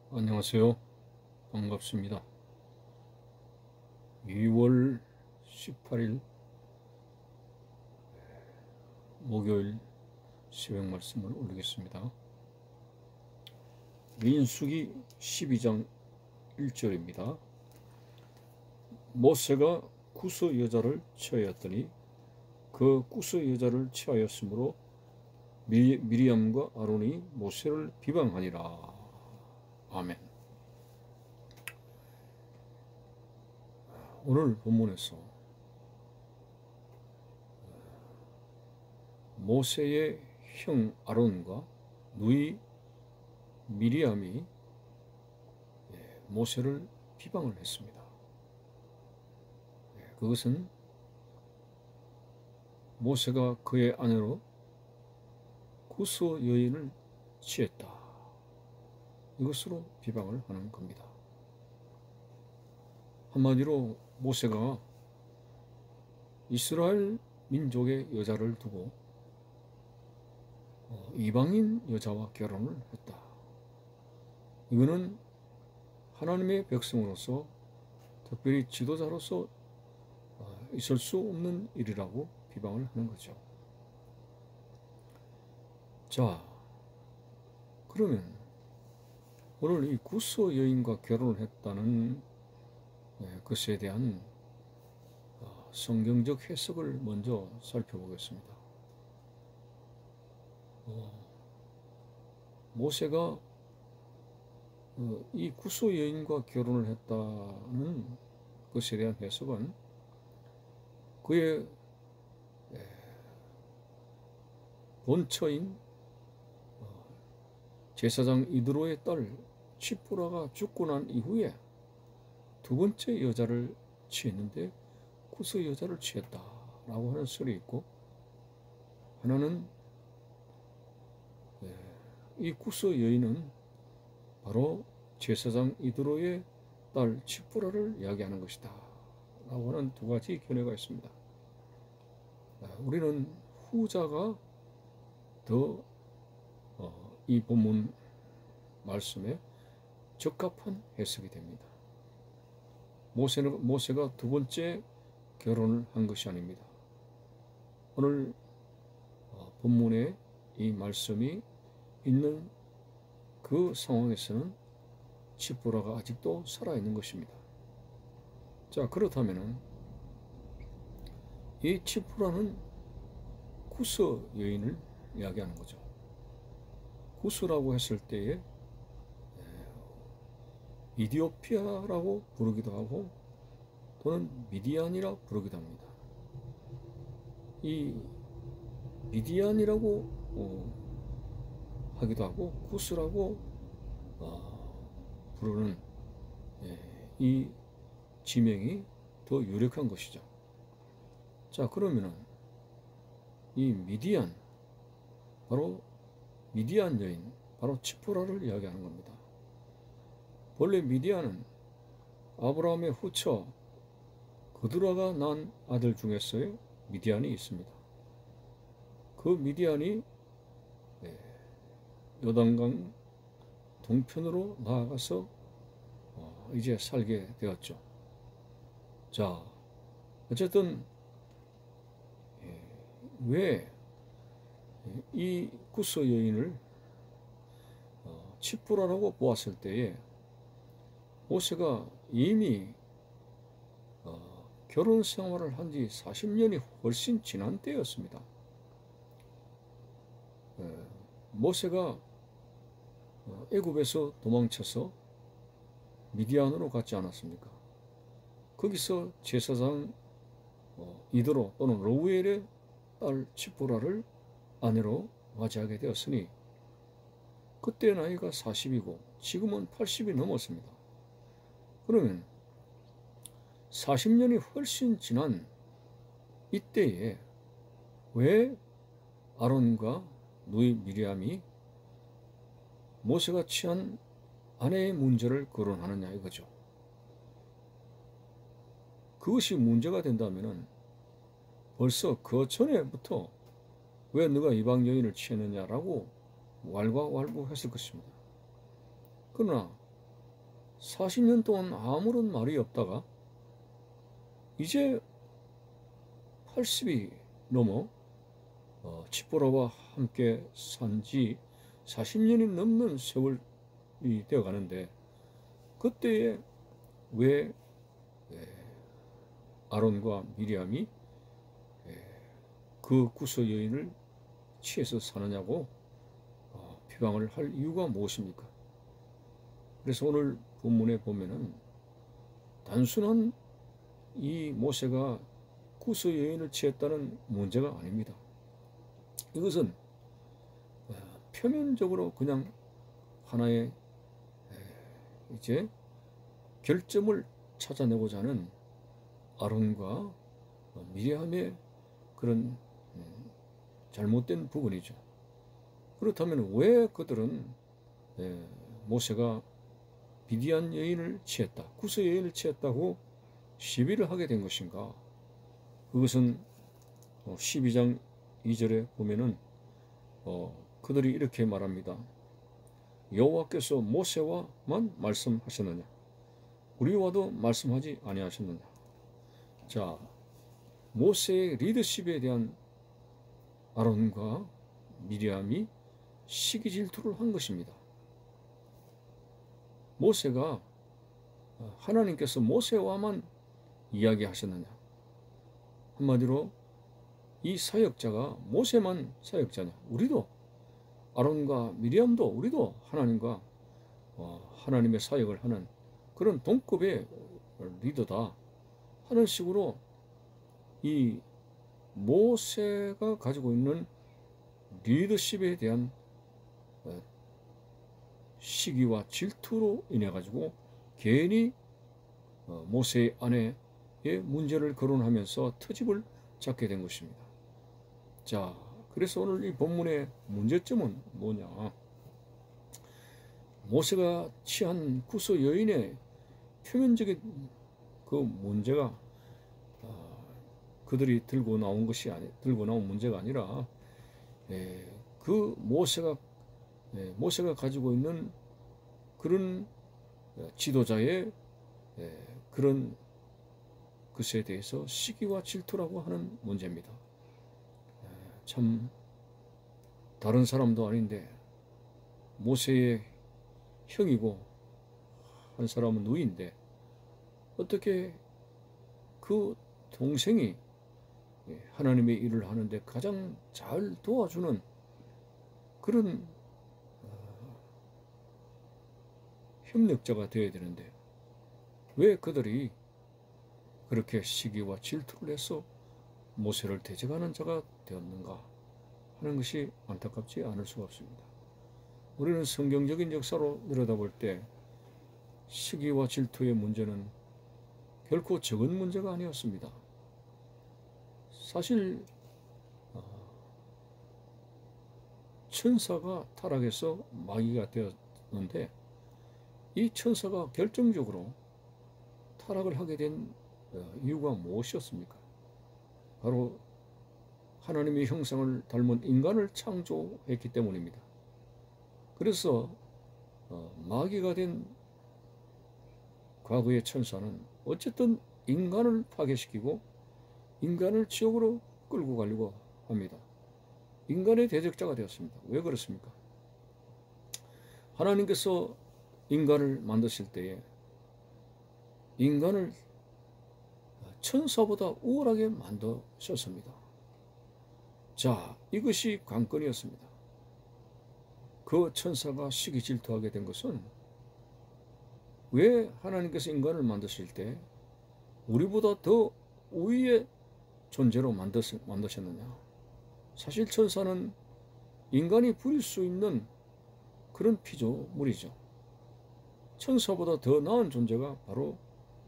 안녕하세요. 반갑습니다. 2월 18일 목요일 새벽 말씀을 올리겠습니다. 민수기 12장 1절입니다. 모세가 구스 여자를 취하였더니 그 구스 여자를 취하였으므로 미리암과 아론이 모세를 비방하니라. 아멘. 오늘 본문에서 모세의 형 아론과 누이 미리암이 모세를 비방을 했습니다. 그것은 모세가 그의 아내로 구스 여인을 취했다, 이것으로 비방을 하는 겁니다. 한마디로 모세가 이스라엘 민족의 여자를 두고 이방인 여자와 결혼을 했다. 이거는 하나님의 백성으로서, 특별히 지도자로서 있을 수 없는 일이라고 비방을 하는 거죠. 자, 그러면 오늘 이 구스 여인과 결혼을 했다는 것에 대한 성경적 해석을 먼저 살펴보겠습니다. 모세가 이 구스 여인과 결혼을 했다는 것에 대한 해석은 그의 본처인 제사장 이드로의 딸 칡보라가 죽고 난 이후에 두 번째 여자를 취했는데 구스 여자를 취했다라고 하는 설이 있고, 하나는 이 구스 여인은 바로 제사장 이드로의 딸 칡보라를 이야기하는 것이다 라고 하는 두 가지 견해가 있습니다. 우리는 후자가 더 이 본문 말씀에 적합한 해석이 됩니다. 모세가 두 번째 결혼을 한 것이 아닙니다. 오늘 본문에 이 말씀이 있는 그 상황에서는 칡보라가 아직도 살아있는 것입니다. 자, 그렇다면 이 칡보라는 구스 여인을 이야기하는 거죠. 구스라고 했을 때에 이디오피아라고 부르기도 하고 또는 미디안이라 부르기도 합니다. 이 미디안이라고 하기도 하고 구스라고 부르는 이 지명이 더 유력한 것이죠. 자, 그러면은 이 미디안, 바로 미디안 여인, 바로 칡보라를 이야기하는 겁니다. 본래 미디안은 아브라함의 후처 그드라가 난 아들 중에서의 미디안이 있습니다. 그 미디안이 요단강 동편으로 나아가서 이제 살게 되었죠. 자, 어쨌든 왜 이 구스 여인을 칡보라라고 보았을 때에 모세가 이미 결혼 생활을 한 지 40년이 훨씬 지난 때였습니다. 모세가 애굽에서 도망쳐서 미디안으로 갔지 않았습니까? 거기서 제사장 이드로 또는 로우엘의 딸 칡보라를 아내로 맞이하게 되었으니 그때 나이가 40이고 지금은 80이 넘었습니다. 그러면 40년이 훨씬 지난 이때에 왜 아론과 누이 미리암이 모세가 취한 아내의 문제를 거론하느냐 이거죠. 그것이 문제가 된다면 벌써 그 전에부터 왜 너가 이방 여인을 취했느냐라고 왈가왈부했을 것입니다. 그러나 40년 동안 아무런 말이 없다가 이제 80이 넘어 칩보라와 함께 산 지 40년이 넘는 세월이 되어 가는데, 그때에 왜 아론과 미리암이 그 구스 여인을 취해서 사느냐고 비방을 할 이유가 무엇입니까? 그래서 오늘 본문에 보면은 단순한 이 모세가 구스 여인을 취했다는 문제가 아닙니다. 이것은 표면적으로 그냥 하나의 이제 결점을 찾아내고자 하는 아론과 미리암의 그런 잘못된 부분이죠. 그렇다면 왜 그들은 모세가 미디안 여인을 취했다, 구스 여인을 취했다고 시비를 하게 된 것인가? 그것은 12장 2절에 보면은 그들이 이렇게 말합니다. 여호와께서 모세와만 말씀하셨느냐? 우리와도 말씀하지 아니하셨느냐? 자, 모세의 리더십에 대한 아론과 미리암이 시기 질투를 한 것입니다. 모세가 하나님께서 모세와만 이야기하셨느냐? 한마디로 이 사역자가 모세만 사역자냐? 우리도, 아론과 미리암도 우리도 하나님과 하나님의 사역을 하는 그런 동급의 리더다 하는 식으로 이 모세가 가지고 있는 리더십에 대한 시기와 질투로 인해 가지고 괜히 모세의 아내의 문제를 거론하면서 트집을 잡게 된 것입니다. 자, 그래서 오늘 이 본문의 문제점은 뭐냐? 모세가 취한 구스 여인의 표면적인 그 문제가 그들이 들고 나온 문제가 아니라 그 모세가 가지고 있는 그런 지도자의 그런 것에 대해서 시기와 질투라고 하는 문제입니다. 참 다른 사람도 아닌데 모세의 형이고 한 사람은 누이인데 어떻게 그 동생이 하나님의 일을 하는데 가장 잘 도와주는 그런 협력자가 되어야 되는데 왜 그들이 그렇게 시기와 질투를 해서 모세를 대적하는 자가 되었는가 하는 것이 안타깝지 않을 수가 없습니다. 우리는 성경적인 역사로 내려다볼 때 시기와 질투의 문제는 결코 적은 문제가 아니었습니다. 사실 천사가 타락해서 마귀가 되었는데 이 천사가 결정적으로 타락을 하게 된 이유가 무엇이었습니까? 바로 하나님의 형상을 닮은 인간을 창조했기 때문입니다. 그래서 마귀가 된 과거의 천사는 어쨌든 인간을 파괴시키고 인간을 지옥으로 끌고 가려고 합니다. 인간의 대적자가 되었습니다. 왜 그렇습니까? 하나님께서 인간을 만드실 때에 인간을 천사보다 우월하게 만드셨습니다. 자, 이것이 관건이었습니다. 그 천사가 시기 질투하게 된 것은 왜 하나님께서 인간을 만드실 때 우리보다 더 우위의 존재로 만드셨느냐? 사실 천사는 인간이 부릴 수 있는 그런 피조물이죠. 천사보다 더 나은 존재가 바로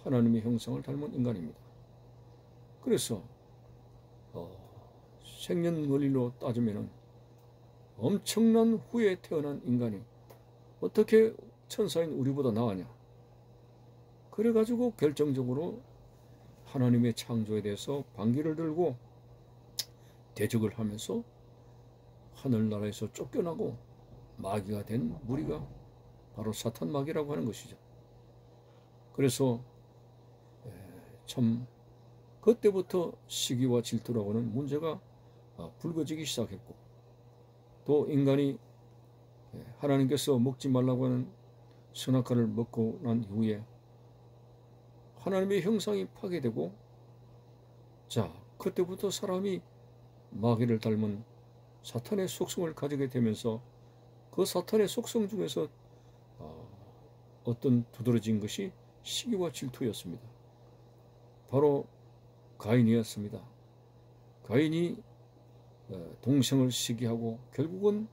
하나님의 형상을 닮은 인간입니다. 그래서 생년월일로 따지면 엄청난 후에 태어난 인간이 어떻게 천사인 우리보다 나으냐? 그래가지고 결정적으로 하나님의 창조에 대해서 반기를 들고 대적을 하면서 하늘나라에서 쫓겨나고 마귀가 된 무리가 바로 사탄 마귀라고 하는 것이죠. 그래서 참 그때부터 시기와 질투라고 하는 문제가 불거지기 시작했고, 또 인간이 하나님께서 먹지 말라고 하는 선악과를 먹고 난 이후에 하나님의 형상이 파괴되고, 자, 그때부터 사람이 마귀를 닮은 사탄의 속성을 가지게 되면서 그 사탄의 속성 중에서 어떤 두드러진 것이 시기와 질투였습니다. 바로 가인이었습니다. 가인이 동생을 시기하고 결국은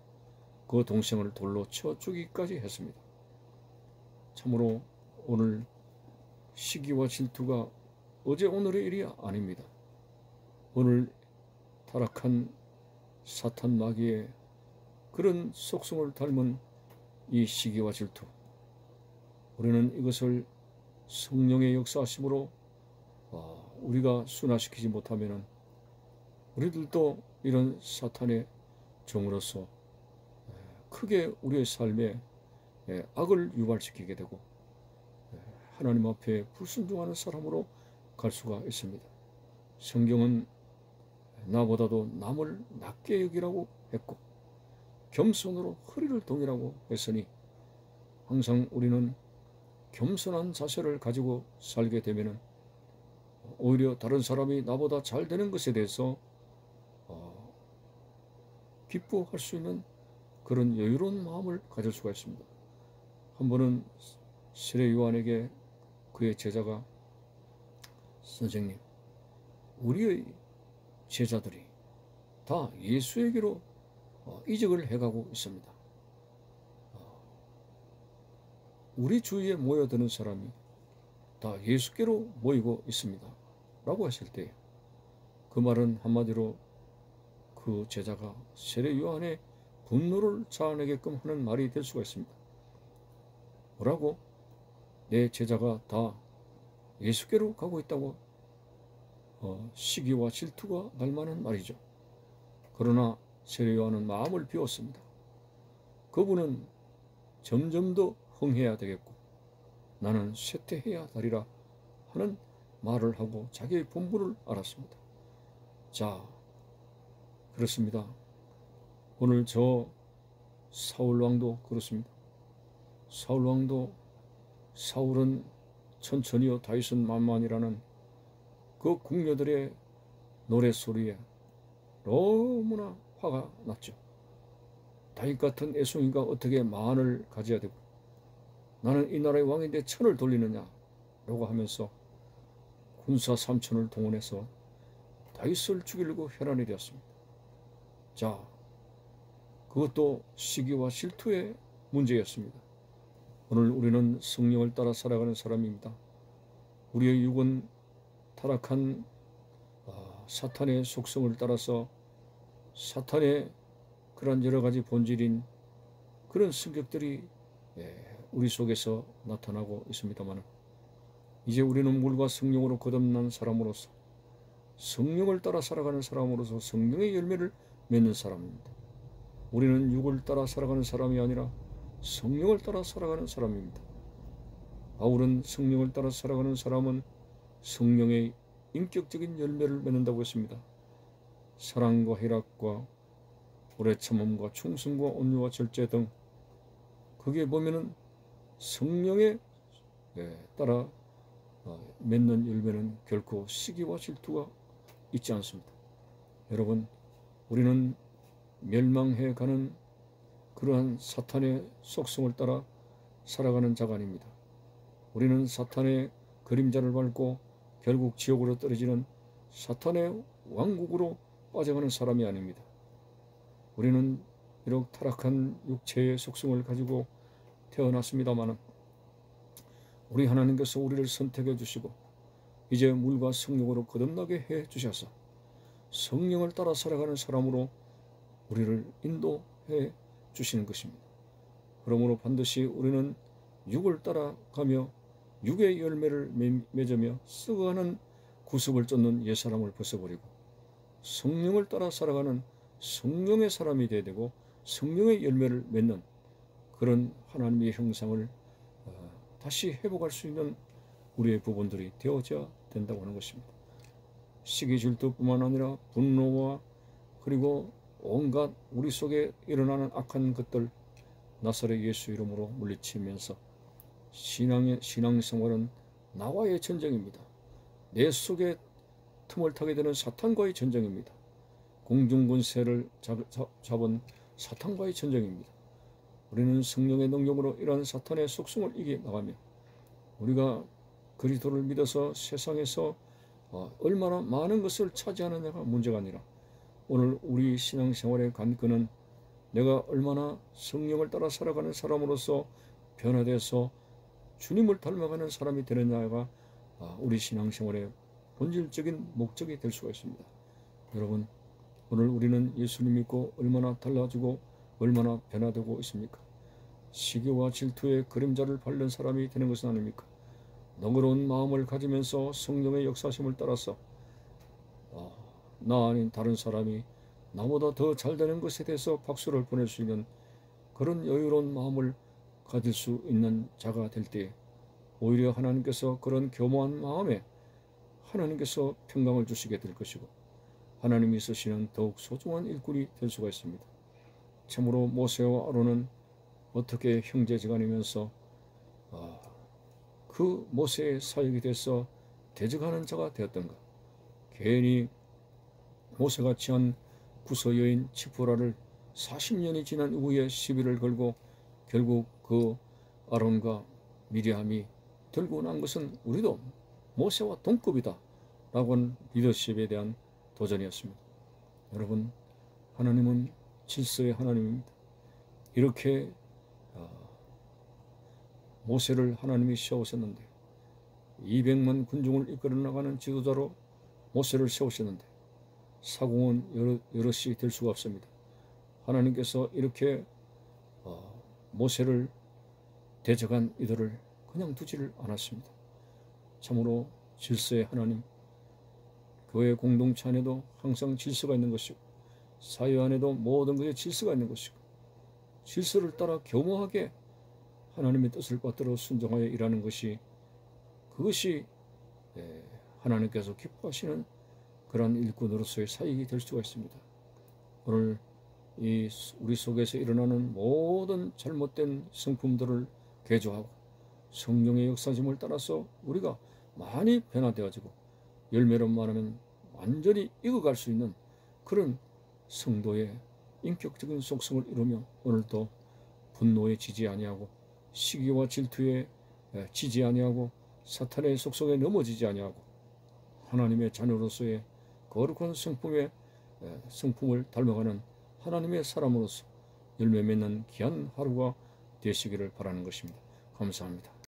그 동생을 돌로 쳐 죽이기까지 했습니다. 참으로 오늘 시기와 질투가 어제 오늘의 일이 아닙니다. 오늘 타락한 사탄 마귀의 그런 속성을 닮은 이 시기와 질투, 우리는 이것을 성령의 역사하심으로 우리가 순화시키지 못하면 우리들도 이런 사탄의 종으로서 크게 우리의 삶에 악을 유발시키게 되고 하나님 앞에 불순종하는 사람으로 갈 수가 있습니다. 성경은 나보다도 남을 낮게 여기라고 했고 겸손으로 허리를 동이라고 했으니, 항상 우리는 겸손한 자세를 가지고 살게 되면 오히려 다른 사람이 나보다 잘 되는 것에 대해서 기뻐할 수 있는 그런 여유로운 마음을 가질 수가 있습니다. 한 번은 세례 요한에게 그의 제자가, 선생님, 우리의 제자들이 다 예수에게로 이적을 해가고 있습니다. 우리 주위에 모여드는 사람이 다 예수께로 모이고 있습니다 라고 했을 때, 그 말은 한마디로 그 제자가 세례 요한의 분노를 자아내게끔 하는 말이 될 수가 있습니다. 뭐라고? 내 제자가 다 예수께로 가고 있다고? 시기와 질투가 날 만한 말이죠. 그러나 세례 요한은 마음을 비웠습니다. 그분은 점점 더 흥해야 되겠고 나는 쇠퇴해야 하리라 하는 말을 하고 자기의 본분을 알았습니다. 자, 그렇습니다. 오늘 저 사울왕도 그렇습니다. 사울은 천천히요 다윗은 만만이라는 그 궁녀들의 노랫소리에 너무나 화가 났죠. 다윗 같은 애송이가 어떻게 만을 가져야 되고 나는 이 나라의 왕인데 천을 돌리느냐 라고 하면서 군사 3천을 동원해서 다윗을 죽이려고 혈안이 되었습니다. 자, 그것도 시기와 질투의 문제였습니다. 오늘 우리는 성령을 따라 살아가는 사람입니다. 우리의 육은 타락한 사탄의 속성을 따라서 사탄의 그런 여러 가지 본질인 그런 성격들이 우리 속에서 나타나고 있습니다만, 이제 우리는 물과 성령으로 거듭난 사람으로서 성령을 따라 살아가는 사람으로서 성령의 열매를 맺는 사람입니다. 우리는 육을 따라 살아가는 사람이 아니라 성령을 따라 살아가는 사람입니다. 바울은 성령을 따라 살아가는 사람은 성령의 인격적인 열매를 맺는다고 했습니다. 사랑과 희락과 오래 참음과 충성과 온유와 절제 등, 거기에 보면은 성령에 따라 맺는 열매는 결코 시기와 질투가 있지 않습니다. 여러분, 우리는 멸망해 가는 그러한 사탄의 속성을 따라 살아가는 자가 아닙니다. 우리는 사탄의 그림자를 밟고 결국 지옥으로 떨어지는 사탄의 왕국으로 빠져가는 사람이 아닙니다. 우리는 비록 타락한 육체의 속성을 가지고 태어났습니다만 우리 하나님께서 우리를 선택해 주시고 이제 물과 성령으로 거듭나게 해 주셔서 성령을 따라 살아가는 사람으로 우리를 인도해 주시는 것입니다. 그러므로 반드시 우리는 육을 따라가며 육의 열매를 맺으며 썩어가는 구습을 쫓는 옛사람을 벗어버리고 성령을 따라 살아가는 성령의 사람이 되어야 되고 성령의 열매를 맺는 그런 하나님의 형상을 다시 회복할 수 있는 우리의 부분들이 되어져야 된다고 하는 것입니다. 시기 질투뿐만 아니라 분노와 그리고 온갖 우리 속에 일어나는 악한 것들 나사렛 예수 이름으로 물리치면서 신앙생활은 나와의 전쟁입니다. 내 속에 틈을 타게 되는 사탄과의 전쟁입니다. 공중군세를 잡은 사탄과의 전쟁입니다. 우리는 성령의 능력으로 이러한 사탄의 속성을 이겨나가며 우리가 그리스도를 믿어서 세상에서 얼마나 많은 것을 차지하느냐가 문제가 아니라 오늘 우리 신앙생활의 관건은 내가 얼마나 성령을 따라 살아가는 사람으로서 변화돼서 주님을 닮아가는 사람이 되느냐가 우리 신앙생활의 본질적인 목적이 될 수가 있습니다. 여러분, 오늘 우리는 예수님 믿고 얼마나 달라지고 얼마나 변화되고 있습니까? 시기와 질투의 그림자를 밟는 사람이 되는 것은 아닙니까? 너그러운 마음을 가지면서 성령의 역사심을 따라서 나 아닌 다른 사람이 나보다 더 잘되는 것에 대해서 박수를 보낼 수 있는 그런 여유로운 마음을 가질 수 있는 자가 될 때 오히려 하나님께서 그런 교묘한 마음에 하나님께서 평강을 주시게 될 것이고 하나님이 쓰시는 더욱 소중한 일꾼이 될 수가 있습니다. 참으로 모세와 아론은 어떻게 형제지간이면서 그 모세의 사역이 돼서 대적하는 자가 되었던가. 괜히 모세가 취한 구서 여인 치포라를 40년이 지난 이후에 시비를 걸고 결국 그 아론과 미리암이 들고 난 것은 우리도 모세와 동급이다 라고 하는 리더십에 대한 도전이었습니다. 여러분, 하나님은 질서의 하나님입니다. 이렇게 모세를 하나님이 세우셨는데 200만 군중을 이끌어 나가는 지도자로 모세를 세우셨는데 사공은 여럿이 될 수가 없습니다. 하나님께서 이렇게 모세를 대적한 이들을 그냥 두지를 않았습니다. 참으로 질서의 하나님, 교회 공동체 안에도 항상 질서가 있는 것이고 사회 안에도 모든 것에 질서가 있는 것이고 질서를 따라 교묘하게 하나님의 뜻을 받들어 순종하여 일하는 것이 그것이 하나님께서 기뻐하시는 그러한 일꾼으로서의 사역이 될 수가 있습니다. 오늘 우리 속에서 일어나는 모든 잘못된 성품들을 개조하고 성령의 역사심을 따라서 우리가 많이 변화되어지고 열매로 말하면 완전히 익어갈 수 있는 그런 성도의 인격적인 속성을 이루며 오늘도 분노에 지지 아니하고 시기와 질투에 지지 아니하고 사탄의 속성에 넘어지지 아니하고 하나님의 자녀로서의 거룩한 성품을 닮아가는 하나님의 사람으로서 열매 맺는 귀한 하루가 되시기를 바라는 것입니다. 감사합니다.